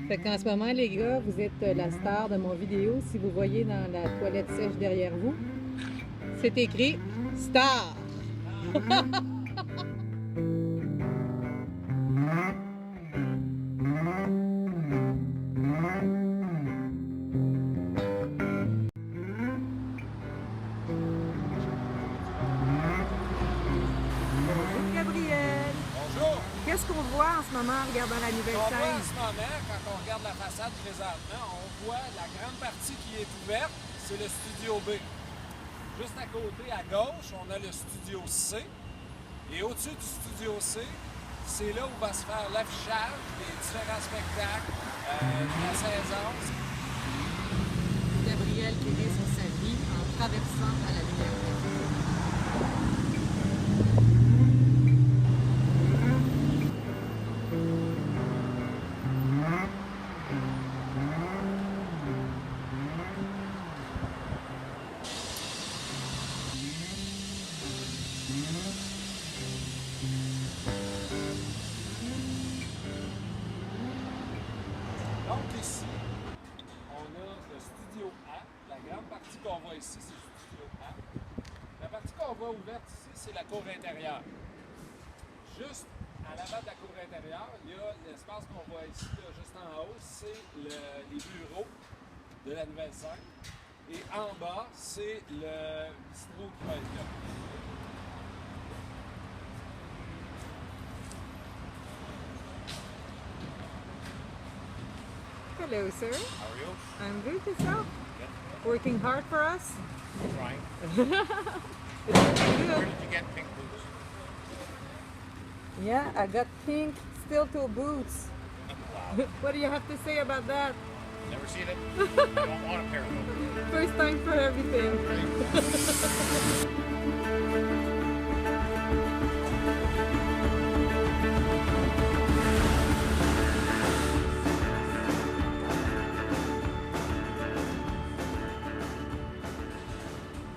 Fait qu'en ce moment, les gars, vous êtes la star de mon vidéo. Si vous voyez dans la toilette sèche derrière vous, c'est écrit Star. Bonjour Gabriel. Bonjour! Qu'est-ce qu'on voit en ce moment en regardant la nouvelle On voit en scène? ce moment, quand on regarde la façade présentement, on voit la grande partie qui est ouverte, c'est le studio B. Juste à côté, à gauche, on a le studio C. Et au-dessus du studio C, c'est là où va se faire l'affichage des différents spectacles de la saison. Gabriel qui risque sa vie en traversant à la lumière. Donc ici, on a le studio A. La grande partie qu'on voit ici, c'est le studio A. La partie qu'on voit ouverte ici, c'est la cour intérieure. Juste à l'avant de la cour intérieure, il y a l'espace qu'on voit ici, là, juste en haut, c'est les bureaux de la nouvelle scène. Et en bas, c'est le bistrot qui va être là. Hello, sir. How are you? I'm good, yourself? Good. Working hard for us? Trying. It's looking Where good. did you get pink boots? Yeah, I got pink steel toe boots. Wow. What do you have to say about that? Never seen it. I don't want a pair of them. First time for everything.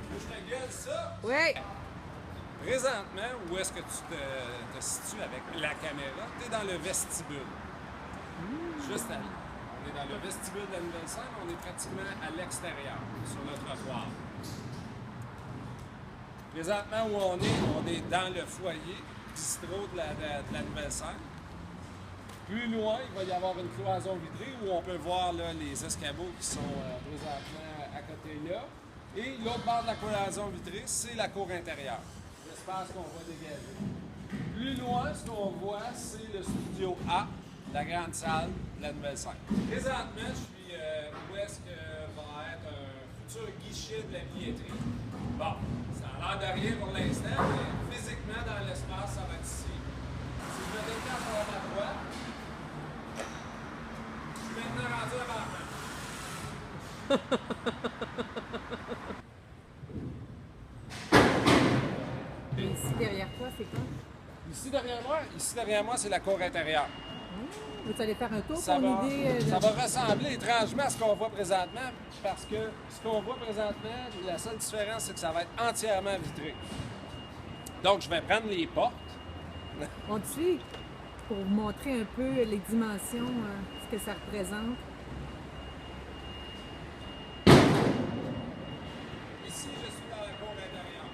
Je te gueule ça! Ouais. Présentement, où est-ce que tu te situes avec la caméra? Tu es dans le vestibule. Juste à On est dans le vestibule de la nouvelle scène, on est pratiquement à l'extérieur, sur le trottoir. Présentement, où on est dans le foyer, bistrot de la nouvelle scène. Plus loin, il va y avoir une cloison vitrée où on peut voir là, les escabeaux qui sont présentement à côté là. Et l'autre bord de la cloison vitrée, c'est la cour intérieure. L'espace qu'on va dégager. Plus loin, ce qu'on voit, c'est le studio A, la grande salle de la nouvelle scène. Présentement, je suis où est-ce que va être un futur guichet de la billetterie. Bon, ça a l'air de rien pour l'instant, mais physiquement, dans l'espace, ça va être ici. Si je me déplace vers ma droite, je suis maintenant rendu avant moi. Et ici derrière toi, c'est quoi? Ici derrière moi, c'est la cour intérieure. Vous allez faire un tour Ça pour va, une idée. ça va ressembler étrangement à ce qu'on voit présentement, parce que ce qu'on voit présentement, la seule différence, c'est que ça va être entièrement vitré. Donc, je vais prendre les portes. On te suit pour vous montrer un peu les dimensions, ce que ça représente. Ici, je suis dans la cour intérieure.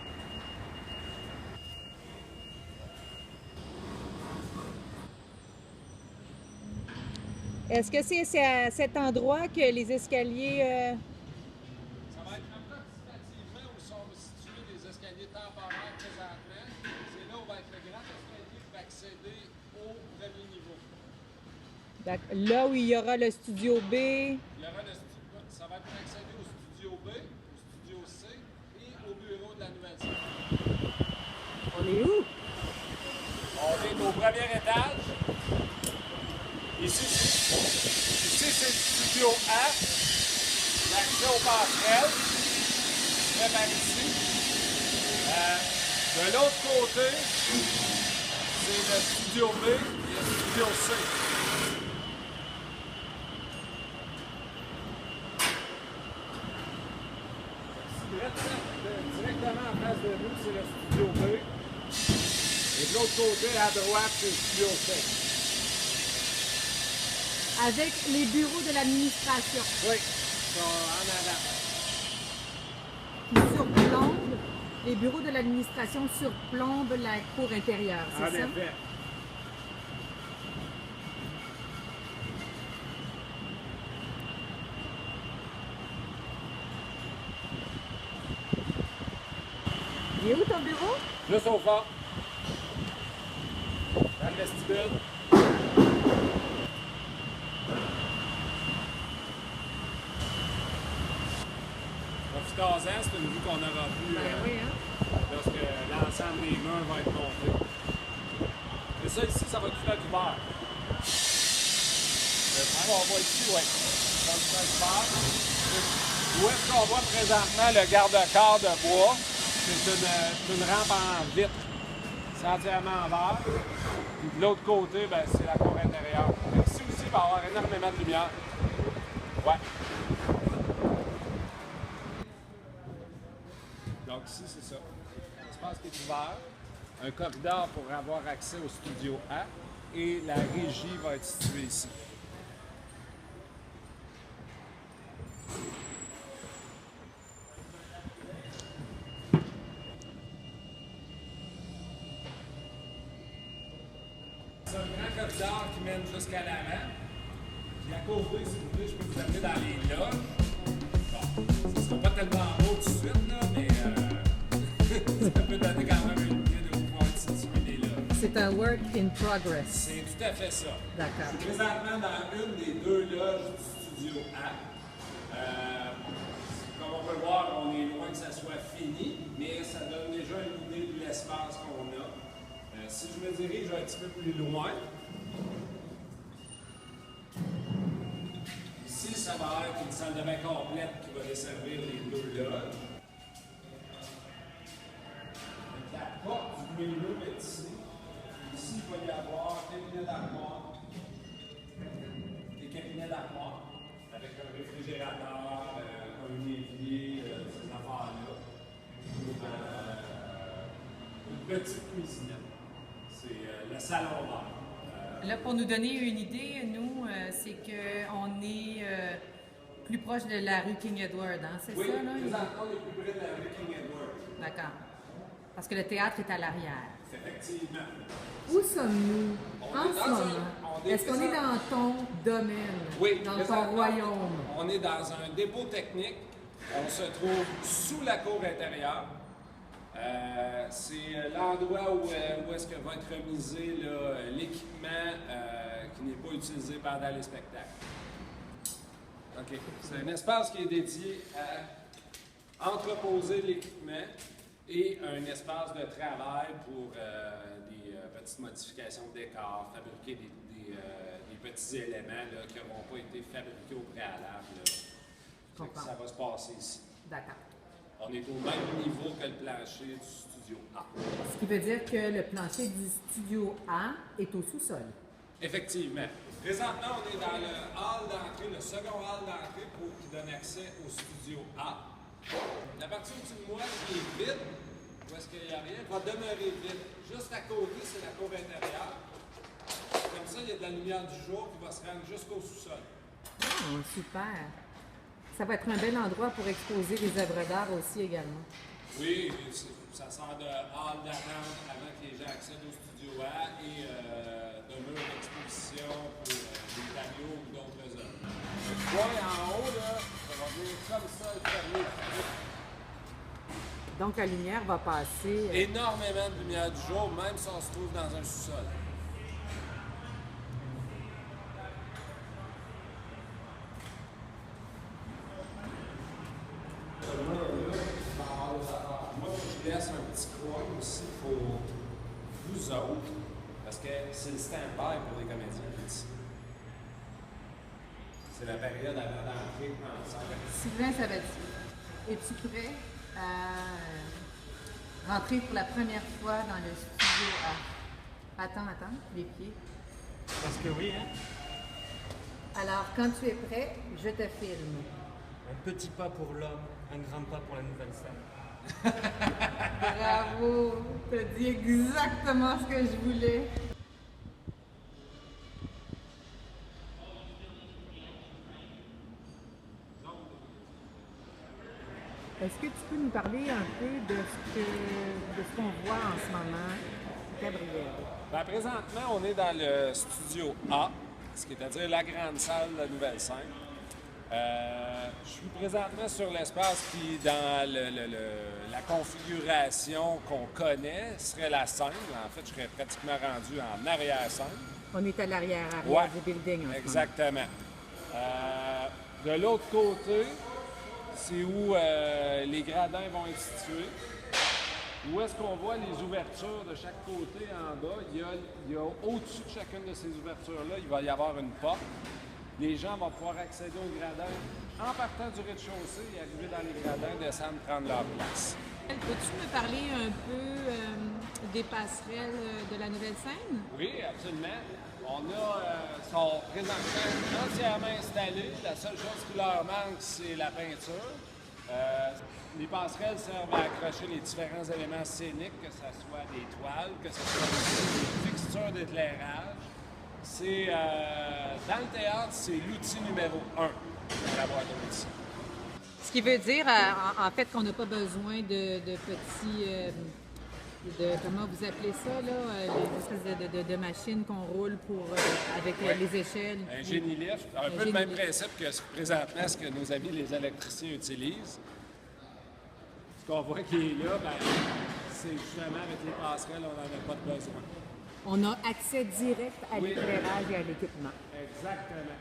Est-ce que c'est à cet endroit que les escaliers... Ça va être approximativement où sont situés les escaliers temporaires présentement. C'est là où va être le grand escalier pour accéder au premier niveau. Là où il y aura le studio B. Il y aura ça va être pour accéder au studio B, au studio C et au bureau de la nouvelle salle. On est où? On est au premier étage. Ici, c'est le studio A. L'accès aux passerelles. Je vais par ici. De l'autre côté, c'est le studio B et le studio C. Directement en face de nous, c'est le studio B. Et de l'autre côté, à droite, c'est le studio C. avec les bureaux de l'administration Oui, ils sont en avant. qui surplombent, les bureaux de l'administration surplombent la cour intérieure, En c'est ça? effet. Il est où ton bureau? Juste au fond. Dans le vestibule. Profitons-en, c'est une vue qu'on aura vue Oui, hein? lorsque l'ensemble des murs va être monté. Et ça ici, ça va tout être ouvert. Ce qu'on voit ici, oui. Ça va tout être ouvert. Où est-ce qu'on voit présentement le garde-corps de bois? C'est une rampe en vitre. C'est entièrement en verre. Puis de l'autre côté, ben, c'est la cour intérieure. Donc, ici aussi, il va y avoir énormément de lumière. Ouais. Donc ici, c'est ça. L'espace qui est ouvert. Un corridor pour avoir accès au studio A. Et la régie va être située ici. C'est un grand corridor qui mène jusqu'à l'avant. Puis à côté, si vous voulez, je peux vous amener dans les loges. Bon, ça ne sera pas tellement beau tout de suite, là, mais ça peut donner quand même une idée de où vont être situées les loges. C'est un work in progress. C'est tout à fait ça. D'accord. Je suis présentement dans une des deux loges du studio A. Comme on peut voir, on est loin que ça soit fini, mais ça donne déjà une idée de l'espace qu'on a. Si je me dirige un petit peu plus loin, ici, ça va être une salle de bain complète qui va desservir les deux loges. La porte du milieu est ici. Ici, il va y avoir cabinet d'armoire, des cabinets d'armoire avec un réfrigérateur, un évier, ces affaires-là. Une petite cuisinette. C'est le salon vert. Là, pour nous donner une idée, nous, c'est qu'on est plus proche de la rue King Edward, hein? C'est Oui, ça, là? présentement, on est plus près de la rue King Edward. D'accord. Parce que le théâtre est à l'arrière. Effectivement. Où sommes-nous On en est ce dans moment? on est Est-ce qu'on est dans ton domaine? Oui, Dans ton présentement, royaume? On est dans un dépôt technique. On se trouve sous la cour intérieure. C'est l'endroit où est-ce que va être remisé l'équipement qui n'est pas utilisé pendant les spectacles. OK. C'est un espace qui est dédié à entreposer l'équipement et un espace de travail pour des petites modifications de décor, fabriquer des petits éléments là, qui n'auront pas été fabriqués au préalable. Fait que ça va se passer ici. D'accord. On est au même niveau que le plancher du studio A. Ce qui veut dire que le plancher du studio A est au sous-sol. Effectivement. Présentement, on est dans le hall d'entrée, le second hall d'entrée qui donne accès au studio A. La partie au-dessus de moi qui est vide, où est-ce qu'il n'y a rien, va demeurer vide. Juste à côté, c'est la cour intérieure. Comme ça, il y a de la lumière du jour qui va se rendre jusqu'au sous-sol. Oh, super. Ça va être un bel endroit pour exposer les œuvres d'art aussi également. Oui, ça sert de hall d'attente avant que les gens accèdent au studio A et de mur d'exposition pour des tableaux ou d'autres œuvres. Le point en haut, là, ça va venir comme ça et fermer. Donc la lumière va passer. Énormément de lumière du jour, même si on se trouve dans un sous-sol. Moi, je laisse un petit coin aussi pour vous autres, parce que c'est le stand-by pour les comédiens ici. C'est la période avant d'entrer en salle. Sylvain Sabatier, es-tu prêt à rentrer pour la première fois dans le studio A? Attends, les pieds. Parce que oui, hein? Alors, quand tu es prêt, je te filme. Un petit pas pour l'homme, un grand pas pour la nouvelle scène. Bravo! T'as dit exactement ce que je voulais. Est-ce que tu peux nous parler un peu de ce qu'on voit en ce moment, Gabriel? Ben, présentement, on est dans le studio A, ce qui est à dire la grande salle de la nouvelle scène. Je suis présentement sur l'espace qui, dans la configuration qu'on connaît, serait la scène. En fait, je serais pratiquement rendu en arrière-scène. On est à l'arrière Ouais, du building en ce moment. exactement. De l'autre côté, c'est où les gradins vont être situés. Où est-ce qu'on voit les ouvertures de chaque côté en bas? Il y a au-dessus de chacune de ces ouvertures-là, il va y avoir une porte. Les gens vont pouvoir accéder aux gradins en partant du rez-de-chaussée et arriver dans les gradins, descendre, prendre leur place. Peux-tu me parler un peu des passerelles de la nouvelle scène? Oui, absolument. Sont présentement entièrement installés. La seule chose qui leur manque, c'est la peinture. Les passerelles servent à accrocher les différents éléments scéniques, que ce soit des toiles, que ce soit des fixtures d'éclairage. C'est, dans le théâtre, c'est l'outil numéro 1 de la boîte à outils. Ce qui veut dire, en fait, qu'on n'a pas besoin de petits... comment vous appelez ça, là? Les espèces de machines qu'on roule avec les échelles. Un génie lift, un peu le même principe que présentement ce que nos amis les électriciens utilisent. Ce qu'on voit qui est là, ben, c'est justement avec les passerelles, on n'en a pas de besoin. On a accès direct à l'éclairage et à l'équipement. Exactement.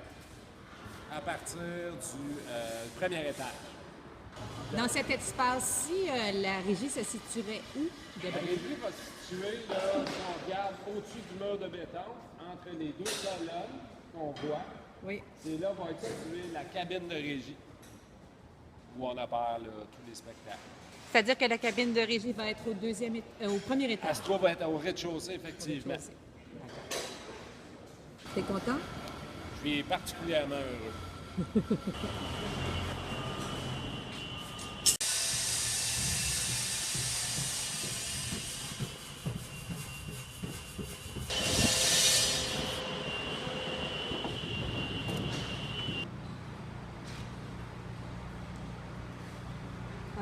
À partir du premier étage. Dans cet espace-ci, la régie se situerait où, La Gabriel? régie va se situer, là, si on regarde au-dessus du mur de béton, entre les deux colonnes qu'on voit. Oui. C'est là va être située la cabine de régie, où on opère là, tous les spectacles. C'est-à-dire que la cabine de régie va être au premier étage. Astro va être au rez-de-chaussée, effectivement. T'es content? Je suis particulièrement heureux.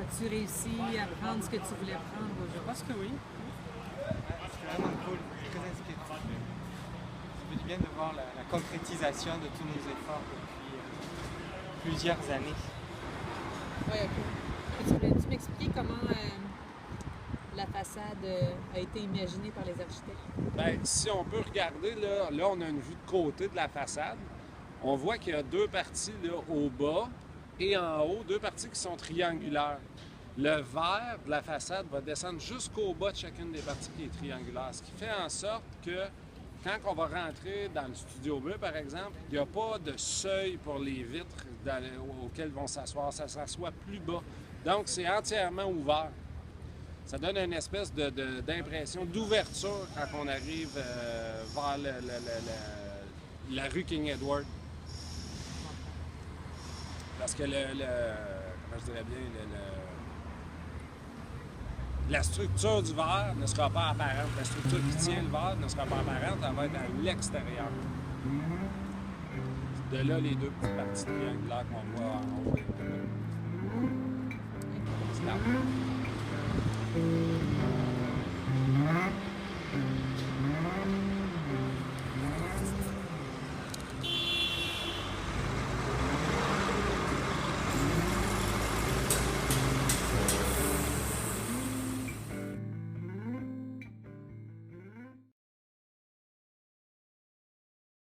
As-tu réussi à prendre ce que tu voulais prendre aujourd'hui? Je pense que oui. C'est vraiment cool, très inspirant. Ça fait du bien de voir la concrétisation de tous nos efforts depuis plusieurs années. Oui, OK. Peux-tu m'expliquer comment la façade a été imaginée par les architectes? Bien, si on peut regarder, là, on a une vue de côté de la façade. On voit qu'il y a deux parties là, au bas et en haut, deux parties qui sont triangulaires. Le vert de la façade va descendre jusqu'au bas de chacune des parties qui est triangulaire, ce qui fait en sorte que quand on va rentrer dans le studio bleu, par exemple, il n'y a pas de seuil pour les vitres auxquelles vont s'asseoir. Ça s'assoit plus bas. Donc, c'est entièrement ouvert. Ça donne une espèce d'impression d'ouverture quand on arrive vers la rue King Edward. Parce que comment je dirais bien, la structure du verre ne sera pas apparente. La structure qui tient le verre ne sera pas apparente, elle va être à l'extérieur. De là, les deux petites parties triangulaires qu'on voit en haut. C'est là.